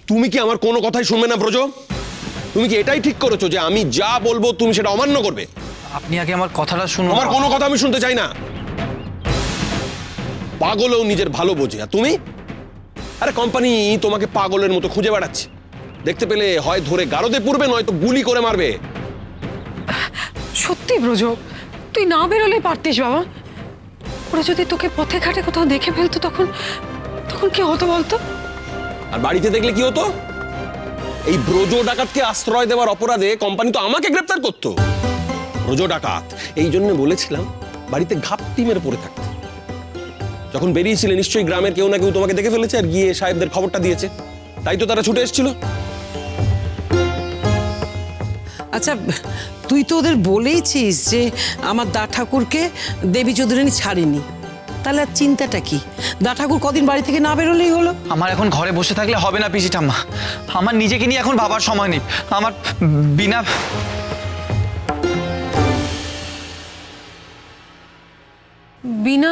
তুমি কি আমার কোনো কথাই শুনবে না ব্রজ? তুমি কি এটাই ঠিক করেছো যে আমি যা বলবো তুমি সেটা অমান্য করবে? আপনি আগে আমার কথাটা শুনুন। আমার কোনো কথা আমি শুনতে চাই না। পাগলও নিজের ভালো বোঝে, আর তুমি? আরে কোম্পানি তোমাকে পাগলের মতো খুঁজে বেড়াচ্ছে, দেখতে পেলে হয় ধরে গারদে পুরবে, নয়তো গুলি করে মারবে। সত্যি ব্রজ, তুই না বেরোলে পারতিস বাবা। ওরা যদি তোকে পথে ঘাটে কোথাও দেখে ফেলতো তখন তখন কি হতো বলতো? আর বাড়িতে দেখলে কি হতো? এই ব্রজ ডাকাতকে আশ্রয় দেওয়ার অপরাধে কোম্পানি তো আমাকে গ্রেফতার করতো। ব্রজ ডাকাত, এই জন্য বলেছিলাম বাড়িতে ঘাপটি মেরে পড়ে থাকতে। যখন বেরিয়েছিলে নিশ্চয়ই গ্রামের কেউ না কেউ তোমাকে দেখে ফেলেছে আর গিয়ে সাহেবদের খবরটা দিয়েছে, তাই তো তারা ছুটে এসেছিল। আচ্ছা, তুই তো ওদের বলেইছিস যে আমার দা ঠাকুরকে দেবী চৌধুরানী ছাড়েনি, তাহলে আর চিন্তাটা কি? দা ঠাকুর কদিন বাড়ি থেকে না বেরোলেই হলো। আমার এখন ঘরে বসে থাকলে হবে না পিসি ঠাম্মা। আমার নিজেকে নিয়ে এখন ভাবার সময় নেই। আমার বিনা বিনা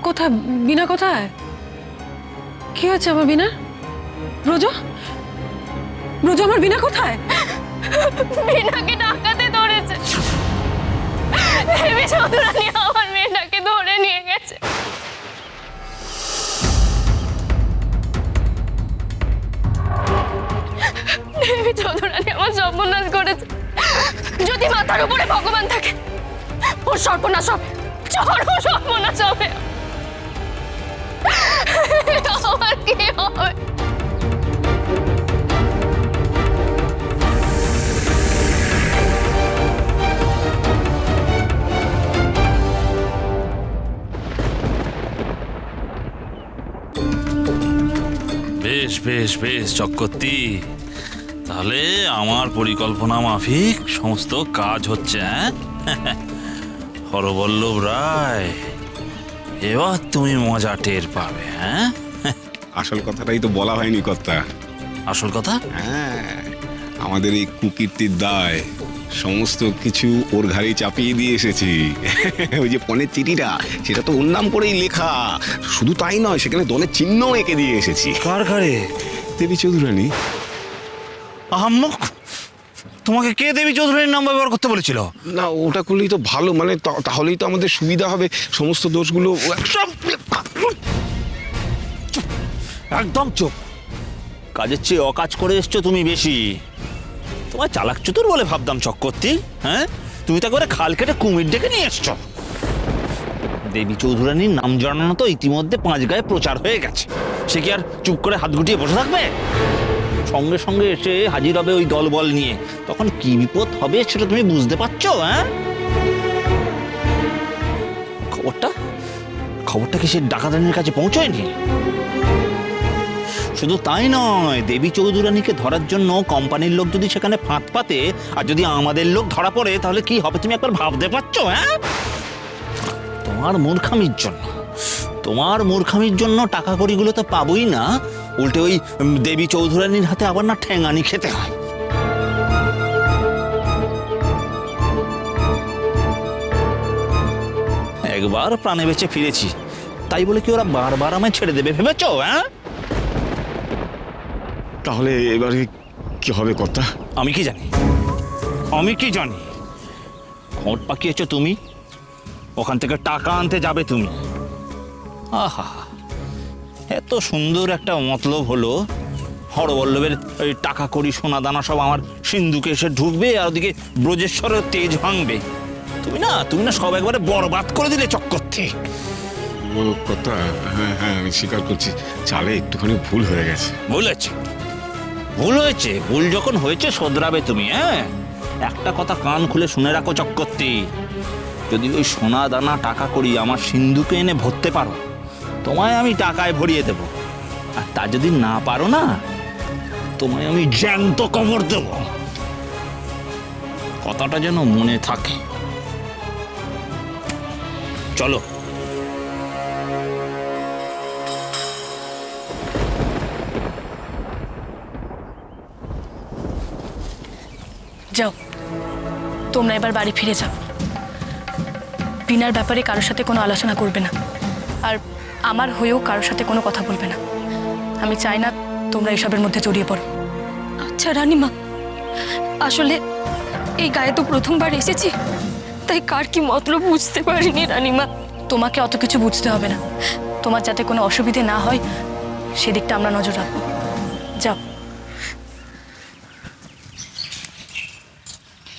কোথায়? বিনা কোথায়? কি হয়েছে আমার বিনা? ব্রজ, ব্রজ আমার বিনা কোথায়? মেয়েটাকে ডাকাতে ধরেছে। দেবী চৌধুরানী আমার মেয়েটাকে ধরে নিয়ে গেছে। দেবী চৌধুরানী আমার সর্বনাশ করেছে। যদি মাথার উপরে ভগবান থাকে, ওর সর্বনাশ হবে, চরম সর্বনাশ হবে। আমার কি হবে? বেশ বেশ বেশ চক্রবর্তী, তাহলে আমার পরিকল্পনা মাফিক সমস্ত কাজ হচ্ছে। হরবল্লভ রায়, এবার তুমি মজা টের পাবে। আসল কথাটাই তো বলা হয়নি কর্তা। আসল কথা? হ্যাঁ, আমাদের এই কুকীর্তির দায় সমস্ত কিছু ওর ঘাড়ে চাপিয়ে দিয়ে এসেছি। ওই যে পণের চিঠিটা, সেটা তো ওর নাম করেই লেখা। শুধু তাই নয়, সেখানে দলের চিহ্ন এঁকে দিয়ে এসেছি। কার ঘাড়ে? দেবী চৌধুরানী। আহাম্মক, তোমাকে কে দেবী চৌধুরীর নাম ব্যবহার করতে বলেছিল? না, ওটা করলেই তো ভালো, মানে তাহলেই তো আমাদের সুবিধা হবে। সমস্ত দোষগুলো একদম চুপ। কাজের চেয়ে অকাজ করে এসছো তুমি বেশি। তোমার চালাক চতুর বলে ভাবতাম চক্রবর্তী। তুমি তা করে খাল কেটে কুমির ডেকে নিয়ে এসছো। দেবী চৌধুরানীর নাম জানানো তো ইতিমধ্যে 5 গায়ে প্রচার হয়ে গেছে। সে কি আর চুপ করে হাত গুটিয়ে বসে থাকবে? সঙ্গে সঙ্গে এসে হাজির হবে ওই দলবল নিয়ে। তখন কি বিপদ হবে সেটা তুমি বুঝতে পারছো? খবরটা কি সে ডাকাতানির কাছে পৌঁছয়নি? শুধু তাই নয়, দেবী চৌধুরানীকে ধরার জন্য কোম্পানির লোক যদি সেখানে ফাঁদ পাতে আর যদি আমাদের লোক ধরা পড়ে, তাহলে কি হবে তুমি একবার ভাবতে পারছো? তোমার মূর্খামির জন্য টাকা কড়িগুলো তো পাবোই না, উল্টে ওই দেবী চৌধুরানীর হাতে আবার না ঠ্যাঙানি খেতে হয়। একবার প্রাণে বেঁচে ফিরেছি, তাই বলে কি ওরা বারবার আমায় ছেড়ে দেবে ভেবেছো? তাহলে এবারে কি হবে কর্তা? আমি কি জানি? খোঁট পাকিয়েছো তুমি, ওখান থেকে টাকা আনতে যাবে তুমি। আহা, এত সুন্দর একটা মতলব হলো। হরবল্লভের ওই টাকা কড়ি সোনা দানা সব আমার সিন্ধুকে এসে ঢুকবে, আর ওদিকে ব্রজেশ্বরের তেজ ভাঙবে। তুমি না সব একবারে বরবাদ করে দিলে চক্রবর্তী। কর্তা, হ্যাঁ হ্যাঁ, আমি স্বীকার করছি, চালে একটুখানি ভুল হয়ে গেছে। ভুল হয়েছে। ভুল যখন হয়েছে শোধরাবে তুমি। একটা কথা কান খুলে শুনে রাখো চক্রবর্তী, যদি ওই সোনা দানা টাকা করি আমার সিন্ধুকে এনে ভরতে পারো, তোমায় আমি টাকায় ভরিয়ে দেব। আর তা যদি না পারো না, তোমায় আমি জ্যান্ত কবর দেব। কথাটা যেন মনে থাকে। চলো। যাও, তোমরা এবার বাড়ি ফিরে যাও। বিনার ব্যাপারে কারোর সাথে কোনো আলোচনা করবে না, আর আমার হয়েও কারোর সাথে কোনো কথা বলবে না। আমি চাই না তোমরা এসবের মধ্যে জড়িয়ে পড়ো। আচ্ছা রানীমা, আসলে এই গায়ে তো প্রথমবার এসেছি, তাই কার কি মতলব বুঝতে পারিনি রানীমা। তোমাকে অত কিছু বুঝতে হবে না, তোমার যাতে কোনো অসুবিধে না হয় সেদিকটা আমরা নজর রাখবো। যাও।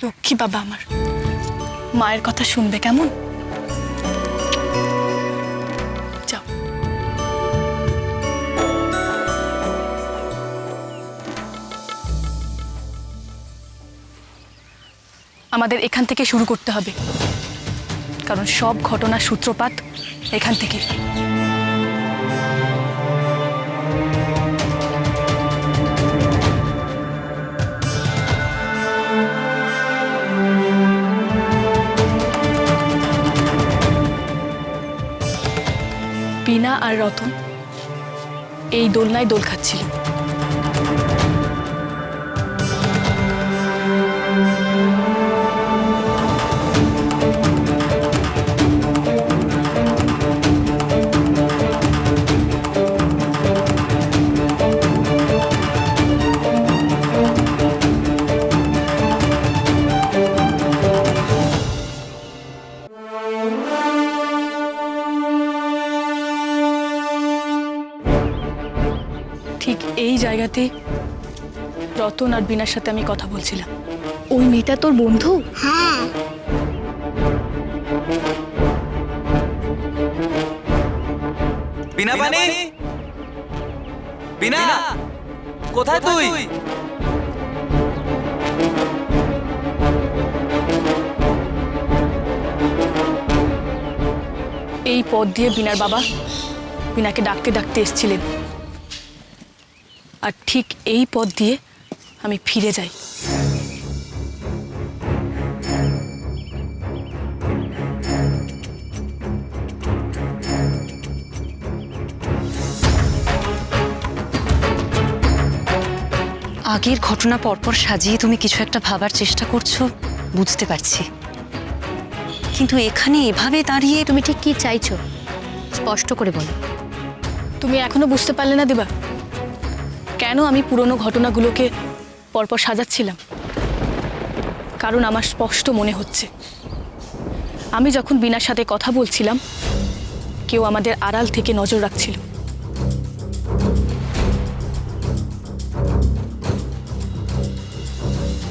লক্ষ্মী বাবা আমার, মায়ের কথা শুনবে কেমন? যাও। আমাদের এখান থেকে শুরু করতে হবে, কারণ সব ঘটনার সূত্রপাত এখান থেকে। বিনা আর রতন এই দোলনায় দোল খাচ্ছিল। ঠিক এই জায়গাতে রতন আর বিনার সাথে আমি কথা বলছিলাম। ওই মেয়েটা তোর বন্ধু? বিনা পানি, বিনা কোথায় তুই? এই পথ দিয়ে বিনার বাবা বিনাকে ডাকতে ডাকতে এসেছিলেন, আর ঠিক এই পথ দিয়ে আমি ফিরে যাই। আগের ঘটনা পরপর সাজিয়ে তুমি কিছু একটা ভাবার চেষ্টা করছো, বুঝতে পারছি, কিন্তু এখানে এভাবে দাঁড়িয়ে তুমি ঠিক কি চাইছো স্পষ্ট করে বলো। তুমি এখনো বুঝতে পারলে না দেবা, কেন আমি পুরনো ঘটনাগুলোকে পরপর সাজাচ্ছিলাম? কারণ আমার স্পষ্ট মনে হচ্ছে আমি যখন বিনার সাথে কথা বলছিলাম কেউ আমাদের আড়াল থেকে নজর রাখছিল।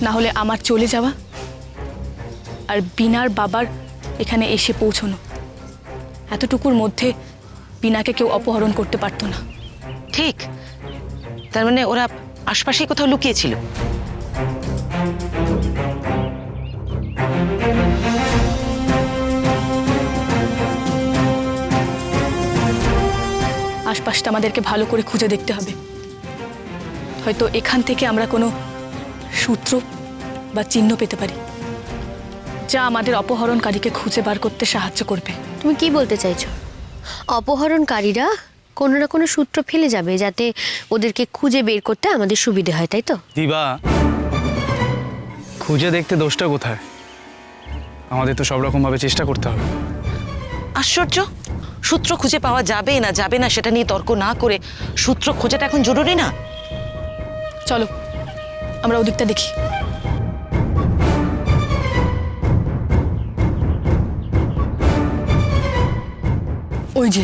না হলে আমার চলে যাওয়া আর বিনার বাবার এখানে এসে পৌঁছনো, এতটুকুর মধ্যে বিনাকে কেউ অপহরণ করতে পারতো না। ঠিক, তার মানে ওরা আশপাশে কোথাও লুকিয়েছিল। আশপাশটা আমাদেরকে ভালো করে খুঁজে দেখতে হবে, হয়তো এখান থেকে আমরা কোনো সূত্র বা চিহ্ন পেতে পারি যা আমাদের অপহরণকারীকে খুঁজে বার করতে সাহায্য করবে। তুমি কি বলতে চাইছো? অপহরণকারীরা কোনো না কোনো সূত্র ফেলে যাবে যাতে ওদেরকে খুঁজে বের করতে আমাদের সুবিধে হয়, তাই তো? দিবা, খুঁজে দেখতে দোষটা কোথায়? আমাদের তো সব রকম ভাবে চেষ্টা করতে হবে। আশ্চর্য, সূত্র খুঁজে পাওয়া যাবে না যাবে না সেটা নিয়ে তর্ক না করে সূত্র খোঁজাটা এখন জরুরি না? চলো আমরা ওদিকটা দেখি। ওই যে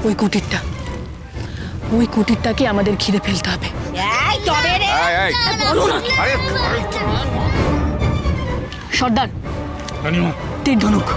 ওই কুটিরটা, ওই কুটিরটাকে আমাদের ঘিরে ফেলতে হবে। সর্দার, তীর ধনুক।